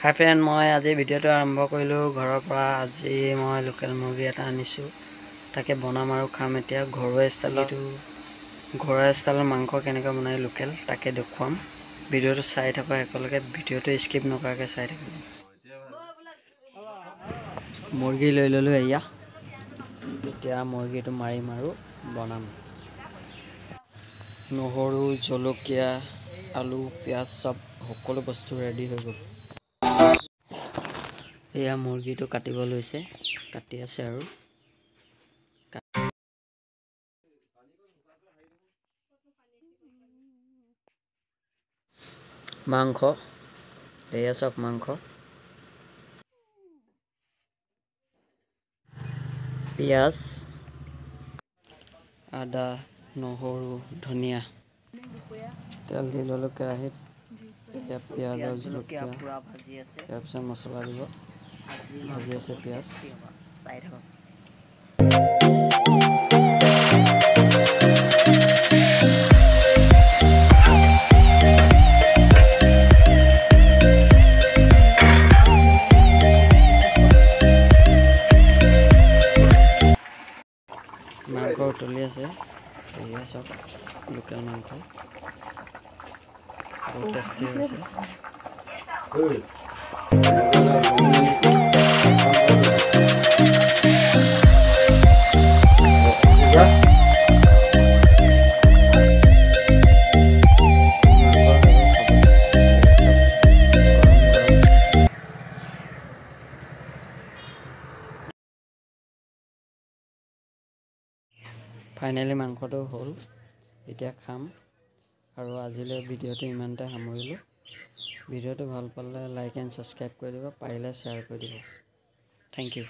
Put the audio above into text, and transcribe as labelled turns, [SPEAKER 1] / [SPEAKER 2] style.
[SPEAKER 1] হাই friend, মই আজি ভিডিঅ'টো আৰম্ভ কৰিলোঁ ঘৰৰ পৰা। আজি মই লোকেল মুৰ্গী এটা আনিছোঁ, তাকে বনাম আৰু খাম। এতিয়া ঘৰুৱা ষ্টাইলৰ মাংস কেনেকৈ বনাই লোকেল তাকে দেখুৱাম। ভিডিঅ'টো চাই থকা একেলগে, ভিডিঅ'টো স্কিপ নকৰাকৈ চাই থাকিব। মুৰ্গী লৈ ল'লোঁ এয়া। এতিয়া মুৰ্গীটো মাৰিম আৰু বনাম। নহৰু, জলকীয়া, আলু, পিঁয়াজ সকলো বস্তু ৰেডি হৈ গ'ল। এয়া মুৰ্গীটো কাটিব লৈছে, কাটি আছে আৰু মাংস, এয়া চব মাংস, পিঁয়াজ, আদা, নহৰু, ধনিয়া, তেল দি ল'লোঁ কেৰাহীত। এতিয়া পিঁয়াজ আৰু জলকীয়া তাৰপিছত মছলা দিব। ভাজি আছে পিঁয়াজ। মাংস উতলি আছে, এয়া চব লোকেল মাংস, বহুত টেষ্টি হৈছে। ফাইনেলি মাংসটো হ'ল, এতিয়া খাম। আৰু আজিলৈ ভিডিঅ'টো ইমানতে সামৰিলোঁ। ভিডিঅ'টো ভাল পালে লাইক এণ্ড ছাবস্ক্ৰাইব কৰি দিব, পাৰিলে শ্বেয়াৰ কৰি দিব। Thank U.